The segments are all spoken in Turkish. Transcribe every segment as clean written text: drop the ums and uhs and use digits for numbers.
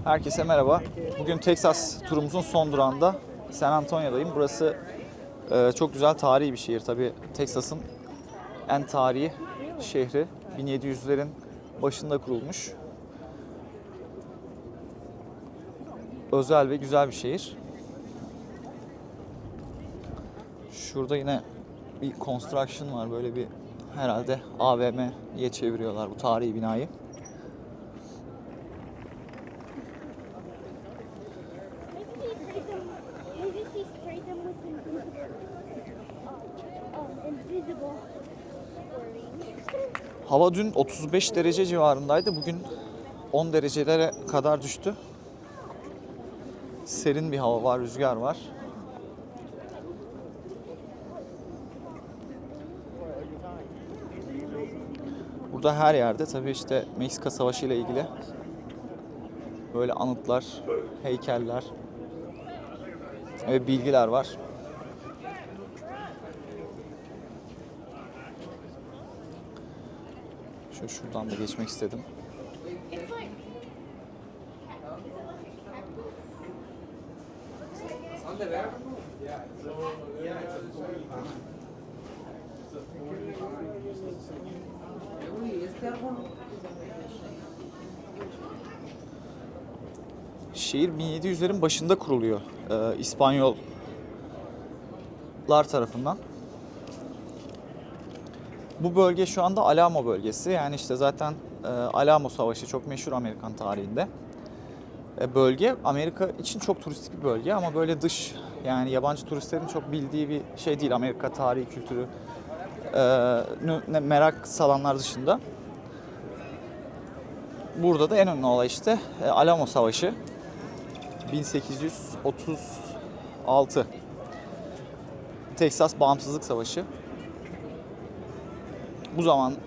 Herkese merhaba. Bugün Texas turumuzun son durağında San Antonio'dayım. Burası çok güzel tarihi bir şehir. Tabii Texas'ın en tarihi şehri. 1700'lerin başında kurulmuş. Özel ve güzel bir şehir. Şurada yine bir construction var. Böyle bir herhalde AVM'ye çeviriyorlar bu tarihi binayı. Hava dün 35 derece civarındaydı. Bugün 10 derecelere kadar düştü. Serin bir hava var, rüzgar var. Burada her yerde tabii işte Meksika Savaşı ile ilgili böyle anıtlar, heykeller ve bilgiler var. Şuradan da geçmek istedim. Şehir 1700'lerin başında kuruluyor İspanyollar tarafından. Bu bölge şu anda Alamo bölgesi. Yani işte zaten Alamo Savaşı çok meşhur Amerikan tarihinde. Bölge Amerika için çok turistik bir bölge ama böyle dış, yani yabancı turistlerin çok bildiği bir şey değil. Amerika tarihi, kültürü merak salanlar dışında. Burada da en önemli olay işte Alamo Savaşı. 1836. Texas Bağımsızlık Savaşı.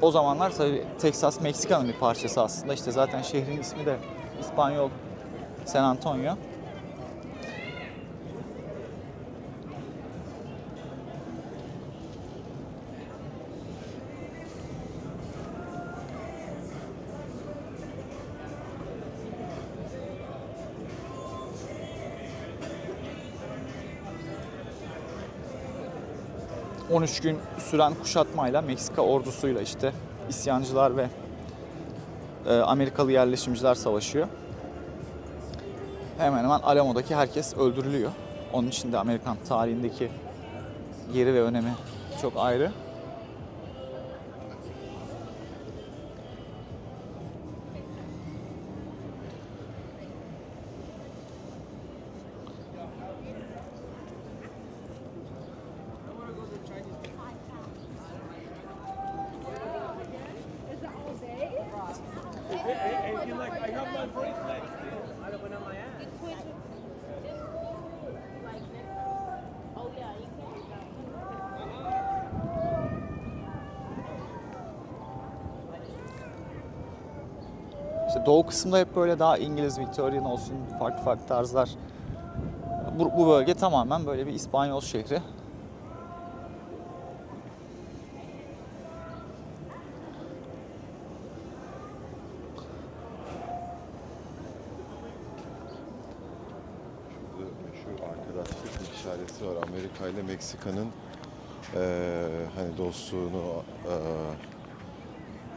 O zamanlar tabii Texas Meksika'nın bir parçası aslında. İşte zaten şehrin ismi de İspanyol San Antonio. ...13 gün süren kuşatmayla Meksika ordusuyla işte isyancılar ve Amerikalı yerleşimciler savaşıyor. Hemen hemen Alamo'daki herkes öldürülüyor. Onun için de Amerikan tarihindeki yeri ve önemi çok ayrı. İşte doğu kısımda hep böyle daha İngiliz, Victorian olsun, farklı farklı tarzlar. Bu bölge tamamen böyle bir İspanyol şehri. Arkadaşlık işareti var. Amerika ile Meksika'nın hani dostluğunu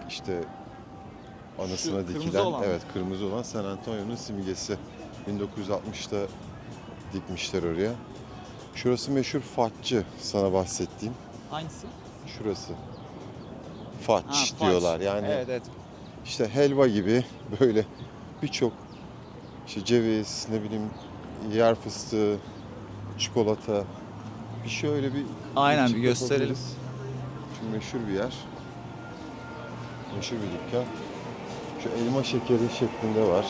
işte anısına dikilen, evet, kırmızı olan San Antonio'nun simgesi. 1960'da dikmişler oraya. Şurası meşhur Fatçı, sana bahsettiğim. Hangisi? Şurası. Fatç diyorlar. Yani evet. işte helva gibi böyle birçok işte ceviz, ne bileyim, yer fıstığı, çikolata, bir şöyle bir... Aynen, bir gösterelim. Şu meşhur bir yer. Meşhur bir dükkan. Şu elma şekeri şeklinde var.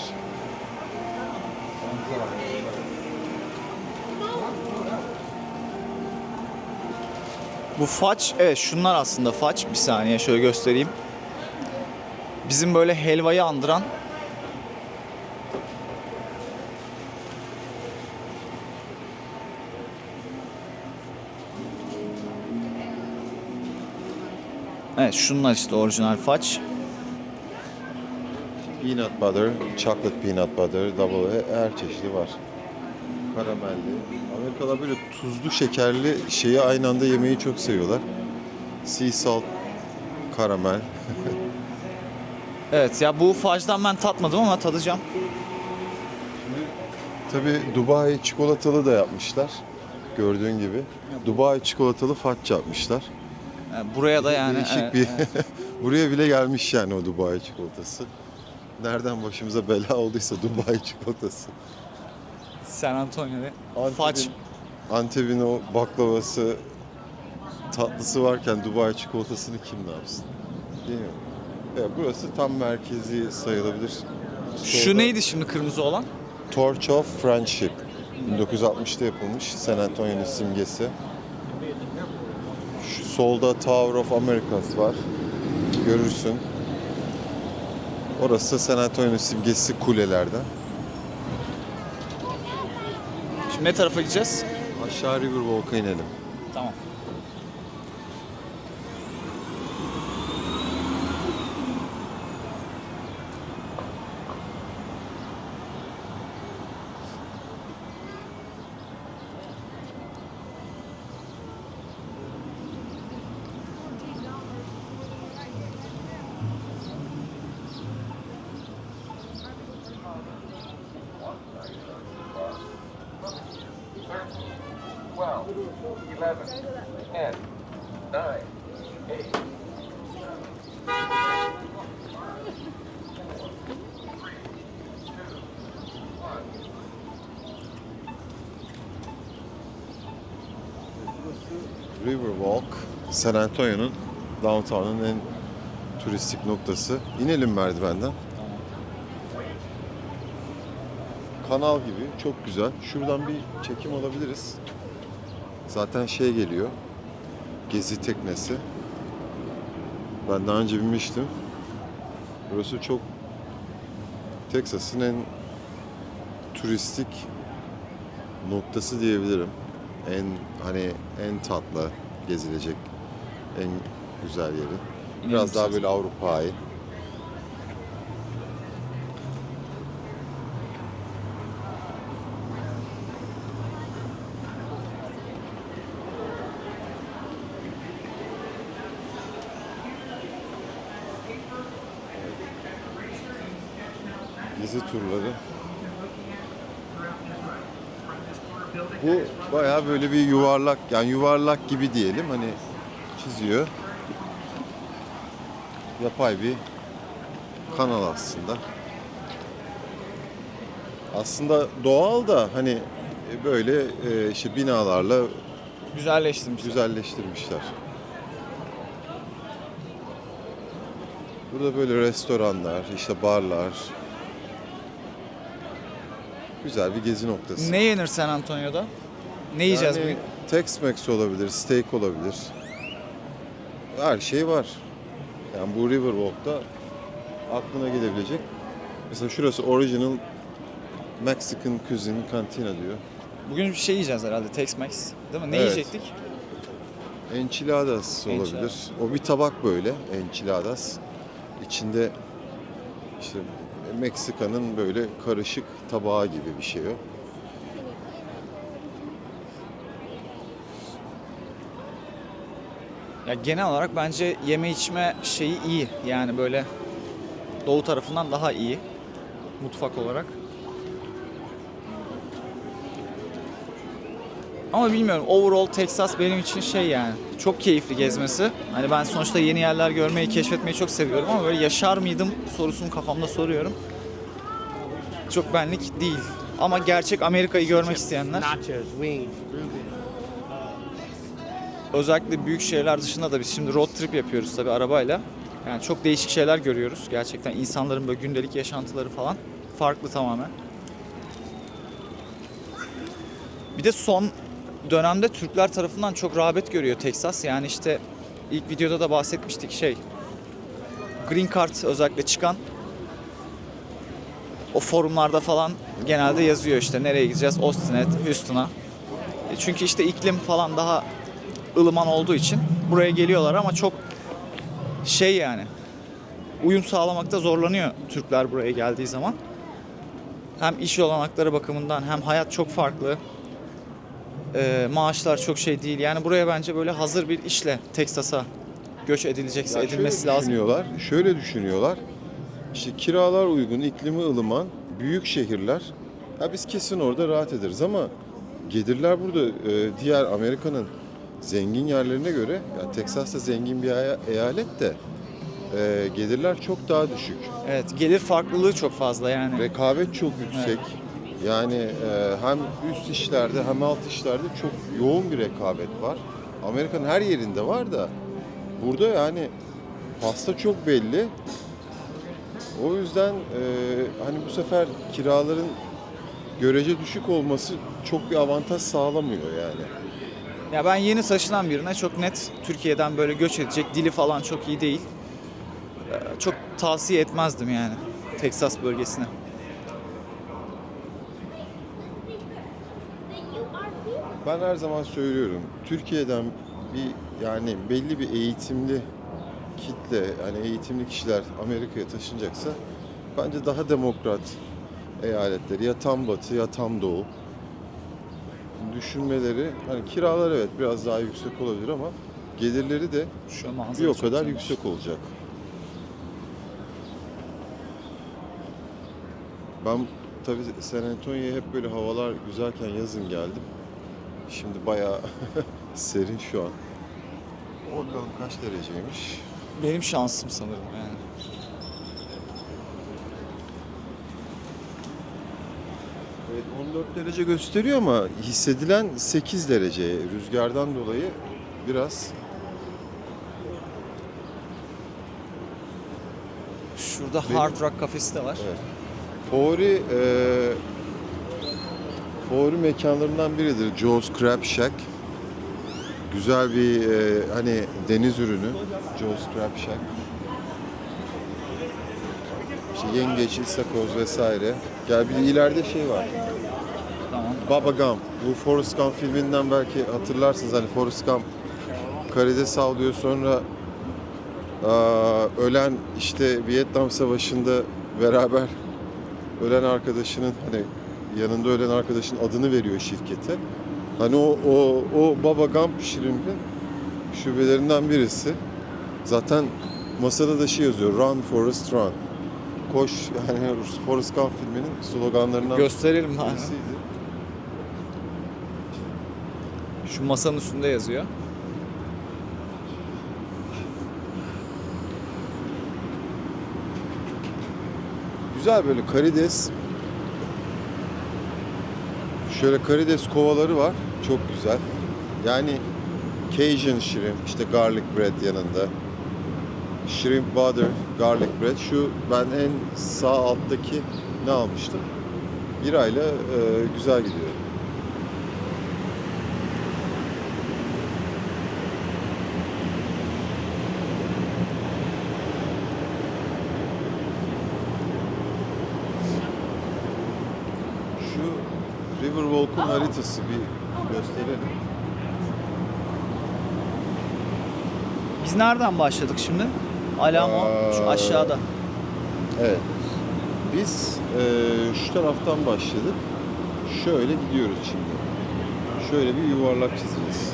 Bu faç, evet, şunlar aslında faç. Bir saniye şöyle göstereyim. Bizim böyle helvayı andıran Evet, şunlar işte orijinal faç. peanut butter, chocolate peanut butter, double, her çeşidi var. Karamelli. Amerikalılar böyle tuzlu, şekerli şeyi aynı anda yemeyi çok seviyorlar. Sea salt, karamel. Evet ya, bu fudge'dan ben tatmadım ama tadacağım. Tabii Dubai çikolatalı da yapmışlar. Gördüğün gibi. Dubai çikolatalı fudge yapmışlar. Yani buraya da yani Değişik bir buraya bile gelmiş yani o Dubai çikolatası. Nereden başımıza bela olduysa Dubai çikolatası. San Antonio'da fudge. Antep'in o baklavası, tatlısı varken Dubai çikolatasını kim ne yapsın? Değil mi? Evet, burası tam merkezi sayılabilir. Şu neydi şimdi kırmızı olan? Torch of Friendship. 1960'ta yapılmış San Antonio'nun simgesi. Şu solda Tower of Americas var. Görürsün. Orası da San Antonio'nun simgesi kulelerden. Şimdi ne tarafa gideceğiz? Aşağı Riverwalk'a inelim. Tamam. Riverwalk, San Antonio'nun, downtown'un en turistik noktası. İnelim merdivenden. Kanal gibi, çok güzel. Şuradan bir çekim alabiliriz. Zaten şey geliyor, gezi teknesi. Ben daha önce binmiştim. Burası çok Texas'ın en turistik noktası diyebilirim. En tatlı gezilecek en güzel yeri. Biraz daha böyle Avrupa'yı. Gezi turları. Bu bayağı böyle bir yuvarlak, yani yuvarlak gibi diyelim, hani çiziyor. Yapay bir kanal aslında. Aslında doğal da hani böyle işte binalarla güzelleştirmişler. Burada böyle restoranlar, işte barlar. Güzel bir gezi noktası. Ne yenir San Antonio'da? Ne yiyeceğiz bugün? Tex-Mex olabilir, steak olabilir. Her şey var. Yani bu Riverwalk'ta aklına gelebilecek. Mesela şurası Original Mexican Cuisine Cantina diyor. Bugün bir şey yiyeceğiz herhalde, Tex-Mex. Değil mi? Ne Evet. yiyecektik? Enchiladas olabilir. O bir tabak böyle, enchiladas. İçinde işte Meksika'nın böyle karışık tabağı gibi bir şey o. Ya genel olarak bence yeme içme şeyi iyi. Yani böyle doğu tarafından daha iyi mutfak olarak. Ama bilmiyorum, overall Texas benim için şey, yani çok keyifli gezmesi. Hani ben sonuçta yeni yerler görmeyi, keşfetmeyi çok seviyorum ama böyle yaşar mıydım sorusunu kafamda soruyorum. Çok benlik değil. Ama gerçek Amerika'yı görmek isteyenler, özellikle büyük şehirler dışında da biz şimdi road trip yapıyoruz tabii arabayla. Yani çok değişik şeyler görüyoruz. Gerçekten insanların böyle gündelik yaşantıları falan farklı tamamen. Bir de son dönemde Türkler tarafından çok rağbet görüyor Texas. Yani işte ilk videoda da bahsetmiştik, Green Card özellikle çıkan o forumlarda falan genelde yazıyor işte nereye gideceğiz, Austin'e, Houston'a. Çünkü işte iklim falan daha ılıman olduğu için buraya geliyorlar ama çok yani uyum sağlamakta zorlanıyor Türkler buraya geldiği zaman. Hem iş olanakları bakımından hem hayat çok farklı. Maaşlar çok şey değil. Yani buraya bence böyle hazır bir işle Teksas'a göç edilecekse Ya edilmesi lazım. Şöyle düşünüyorlar. İşte kiralar uygun, iklimi ılıman, büyük şehirler. Ha biz kesin orada rahat ederiz ama gelirler burada diğer Amerika'nın zengin yerlerine göre, ya Teksas da zengin bir eyalet de gelirler çok daha düşük. Evet, gelir farklılığı çok fazla yani. Rekabet çok yüksek. Yani hem üst işlerde hem alt işlerde çok yoğun bir rekabet var. Amerika'nın her yerinde var da burada yani pasta çok belli. O yüzden hani bu sefer kiraların görece düşük olması çok bir avantaj sağlamıyor yani. Ya ben yeni taşınan birine çok net Türkiye'den böyle göç edecek, dili falan çok iyi değil. Çok tavsiye etmezdim yani Teksas bölgesine. Ben her zaman söylüyorum, Türkiye'den bir yani belli bir eğitimli kitle, yani eğitimli kişiler Amerika'ya taşınacaksa bence daha demokrat eyaletleri, ya tam batı ya tam doğu düşünmeleri, hani kiralar evet biraz daha yüksek olabilir ama gelirleri de Şu manzara bir o çok kadar güzelmiş. yüksek olacak. Ben tabii San Antonio'ya hep böyle havalar güzelken yazın geldim. Şimdi bayağı serin şu an. Bakalım kaç dereceymiş. Benim şansım sanırım yani. Evet 14 derece gösteriyor ama hissedilen 8 derece. Rüzgardan dolayı biraz Şurada Benim- Hard Rock kafesi de var. evet. Favori mekanlarından biridir Joe's Crab Shack. Güzel bir hani deniz ürünü Joe's Crab Shack. İşte yengeç, istakoz vesaire. Gel bir de ileride şey var. Tamam. Baba Gump. Bu Forrest Gump filminden belki hatırlarsınız. Hani Forrest Gump karides avlıyor, sonra ölen işte Vietnam Savaşı'nda beraber ölen arkadaşının, hani yanında ölen arkadaşın adını veriyor şirkete. Hani o Baba Gump şirimbin şubelerinden birisi. Zaten masada da şey yazıyor. Run Forrest Run. Koş, yani Forrest Gump filminin sloganlarından Gösterelim bari. birisiydi. Şu masanın üstünde yazıyor. Güzel böyle karides. Şöyle karides kovaları var. Çok güzel. Yani Cajun shrimp, işte garlic bread yanında. Shrimp butter, garlic bread. Şu ben en sağ alttaki ne almıştım? Birayla güzel gidiyor. Şu Riverwalk'un haritası bir gösterelim. Biz nereden başladık şimdi? Alamo şu aşağıda. Evet. Biz şu taraftan başladık. Şöyle gidiyoruz şimdi. Şöyle bir yuvarlak çizeceğiz.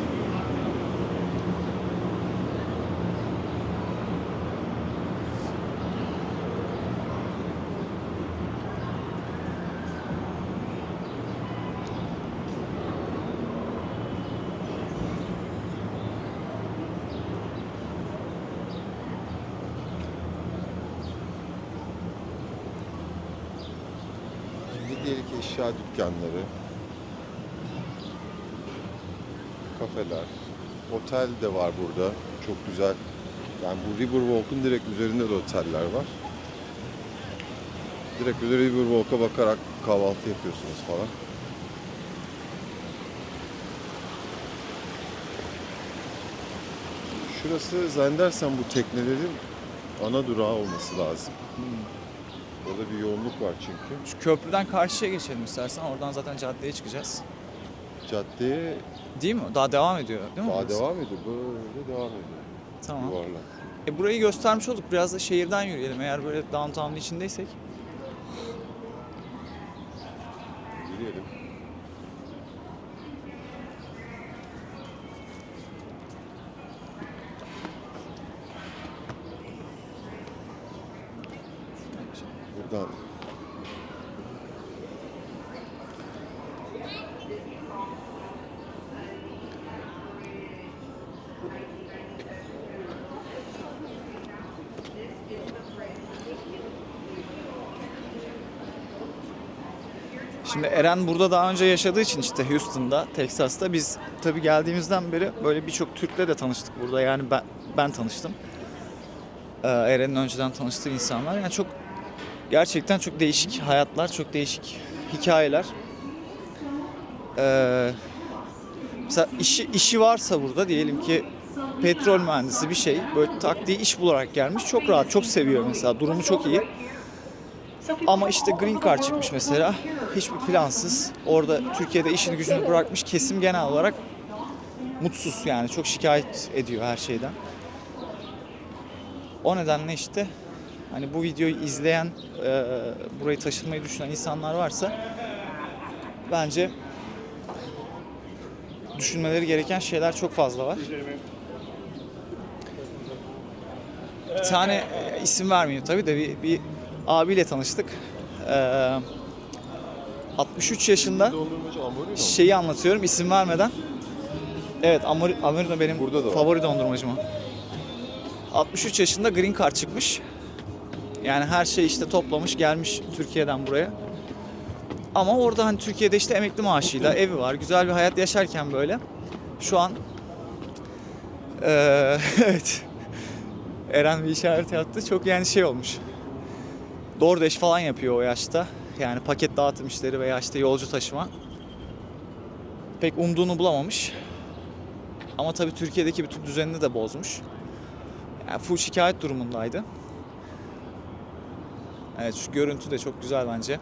Hediyelik eşya dükkanları, kafeler, otel de var burada. Çok güzel. Yani bu Riverwalk'un direkt üzerinde de oteller var. Direkt böyle Riverwalk'a bakarak kahvaltı yapıyorsunuz falan. Şurası zannedersem bu teknelerin ana durağı olması lazım. Orada bir yoğunluk var çünkü. Şu köprüden karşıya geçelim istersen. Oradan zaten caddeye çıkacağız. Caddeye Değil mi? Daha devam ediyor değil mi? daha burası? devam ediyor. Böyle devam ediyor. Tamam. Yuvarlak. Burayı göstermiş olduk. Biraz da şehirden yürüyelim eğer böyle downtown'un içindeysek. Yürüyelim. Buradan Şimdi Eren burada daha önce yaşadığı için işte Houston'da, Texas'ta biz tabii geldiğimizden beri böyle birçok Türk'le de tanıştık burada. Yani ben tanıştım. Eren'in önceden tanıştığı insanlar. Yani çok gerçekten çok değişik hayatlar, çok değişik hikayeler. Mesela işi varsa burada diyelim ki petrol mühendisi bir şey böyle tak diye iş bularak gelmiş. Çok rahat, çok seviyor mesela. Durumu çok iyi. Ama işte Green Card çıkmış mesela. Hiçbir plansız. Orada Türkiye'de işini gücünü bırakmış. Kesim genel olarak mutsuz yani. Çok şikayet ediyor her şeyden. O nedenle işte hani bu videoyu izleyen, burayı taşınmayı düşünen insanlar varsa bence düşünmeleri gereken şeyler çok fazla var. Bir tane isim vermeyeyim tabii de bir abiyle tanıştık. 63 yaşında şeyi anlatıyorum isim vermeden. Evet, Amerino benim favori dondurmacım o. 63 yaşında Green Card çıkmış. Yani her şey işte toplamış gelmiş Türkiye'den buraya. Ama orada hani Türkiye'de işte emekli maaşıyla evi var. Güzel bir hayat yaşarken böyle. Şu an evet. Eren bir işaret yaptı. Çok yani şey olmuş. DoorDash falan yapıyor o yaşta. Yani paket dağıtım işleri veya işte yolcu taşıma. Pek umduğunu bulamamış. Ama tabii Türkiye'deki bütün düzenini de bozmuş. Yani full şikayet durumundaydı. Evet, şu görüntü de çok güzel bence.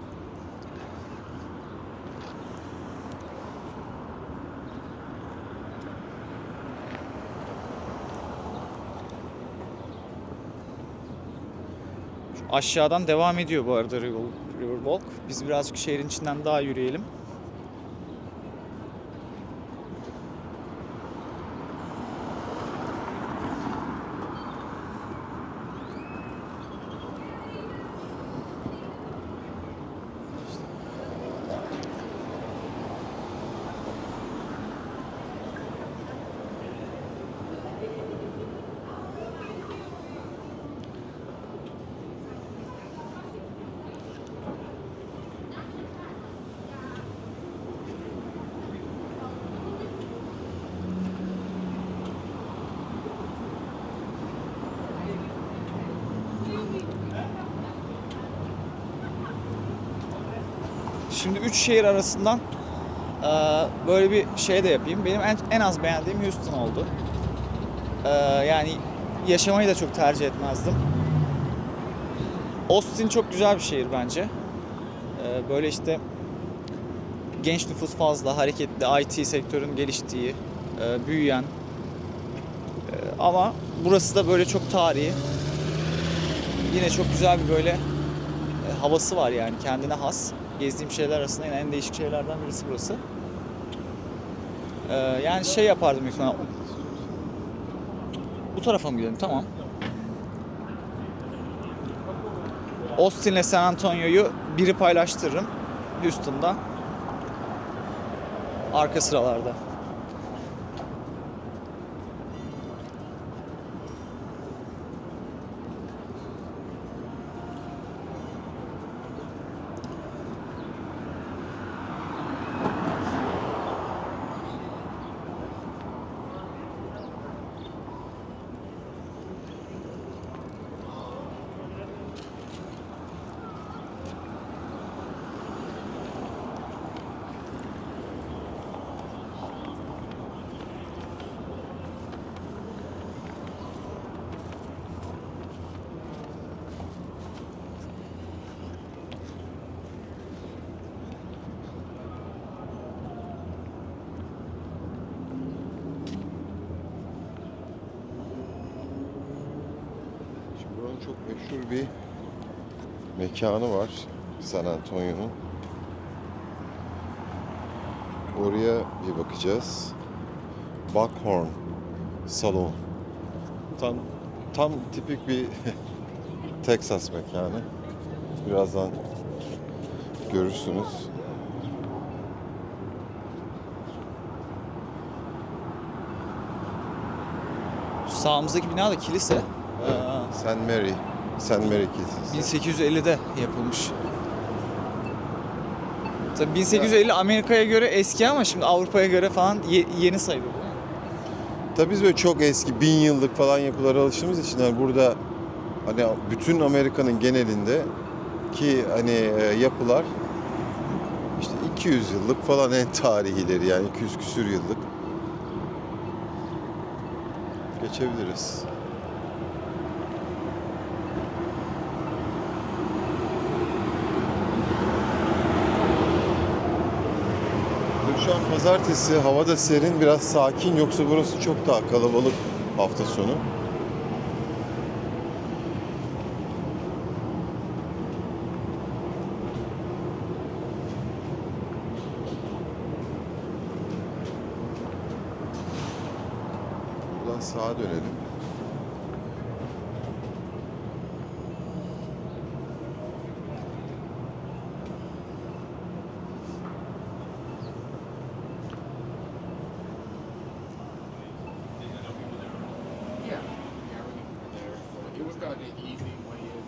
Şu aşağıdan devam ediyor bu arada Riverwalk. Biz birazcık şehrin içinden daha yürüyelim. Şimdi 3 şehir arasından böyle bir şey de yapayım. Benim en az beğendiğim Houston oldu. Yani yaşamayı da çok tercih etmezdim. Austin çok güzel bir şehir bence. Böyle işte genç nüfus fazla, hareketli, IT sektörün geliştiği, büyüyen. Ama burası da böyle çok tarihi. Yine çok güzel bir böyle havası var yani kendine has. Gezdiğim şeyler arasında yine en değişik şeylerden birisi burası. Yani şey yapardım büyük ihtimalle. Bu tarafa mı gidelim? Tamam. Austin ile San Antonio'yu biri paylaştırırım. Houston'da. Arka sıralarda. meşhur bir mekanı var San Antonio'nun. Oraya bir bakacağız. Buckhorn Salon. Tam tipik bir Texas mekanı. Birazdan görürsünüz. Şu sağımızdaki bina da kilise. St. Mary Kilisesi. 1850'de yapılmış. Tabii 1850 Amerika'ya göre eski ama şimdi Avrupa'ya göre falan yeni sayılıyor. Tabii biz böyle çok eski 1000 yıllık falan yapılara alıştığımız için yani burada hani bütün Amerika'nın genelinde ki hani yapılar işte 200 yıllık falan en tarihileri, yani 200 küsür yıllık. Geçebiliriz. Şu an pazartesi, hava da serin, biraz sakin, yoksa burası çok daha kalabalık hafta sonu. Buradan sağa dönelim. It was kind of the easy way in.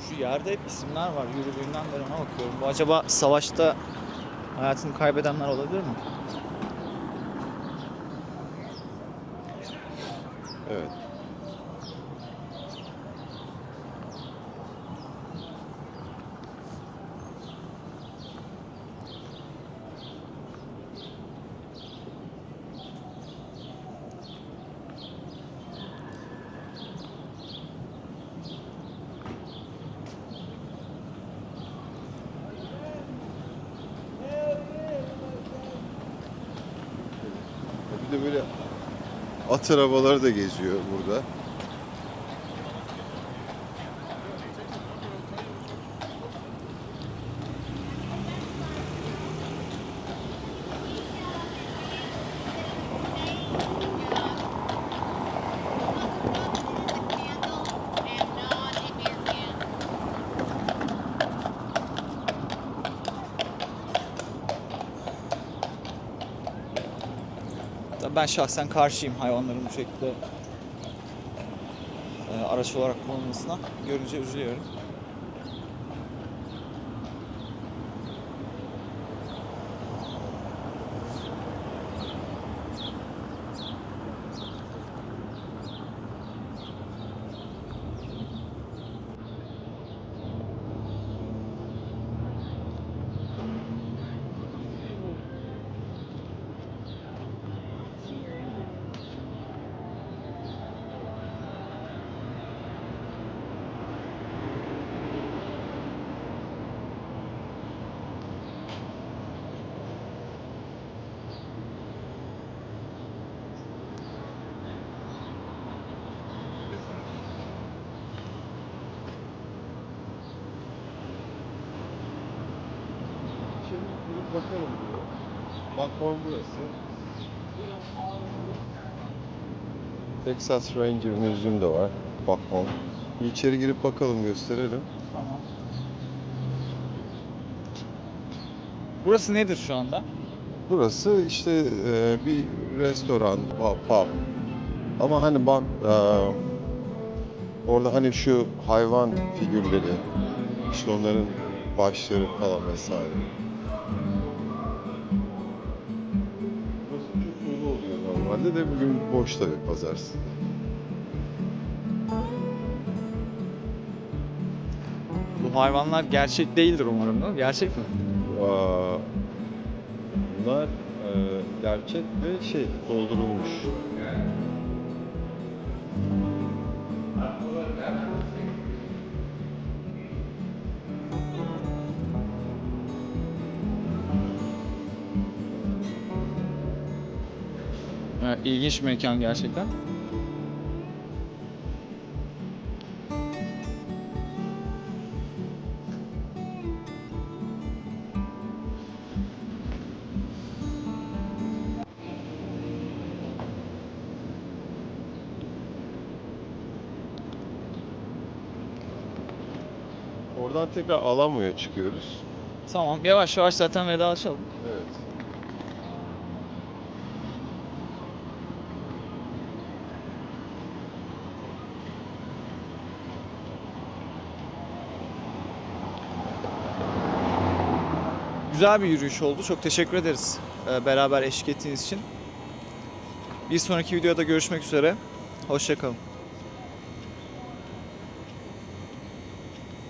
Şu yerde hep isimler var. Yürüdüğünden beri ona bakıyorum. Bu acaba savaşta hayatını kaybedenler olabilir mi? Evet. Bir de böyle at arabaları da geziyor burada. Tabii ben şahsen karşıyım hayvanların bu şekilde araç olarak kullanılmasına. Görünce üzülüyorum. bakalım diyor. Buckhorn burası. Texas Ranger Museum da var. Buckhorn. Bir içeri girip bakalım, gösterelim. Tamam. Burası nedir şu anda? Burası işte bir restoran, pub. Ama hani bak, orada hani şu hayvan figürleri, işte onların başları falan vesaire. Burası çok dolu oluyor normalde de, bugün boş tabii pazartesi. Bu hayvanlar gerçek değildir umarım, değil mi? Gerçek mi? Bunlar gerçek ve doldurulmuş. Evet, ilginç bir mekan gerçekten. Oradan tekrar Alamo'ya çıkıyoruz. Tamam, yavaş yavaş zaten vedalaşalım. Evet. Güzel bir yürüyüş oldu. Çok teşekkür ederiz beraber eşlik ettiğiniz için. Bir sonraki videoda görüşmek üzere. Hoşça kalın.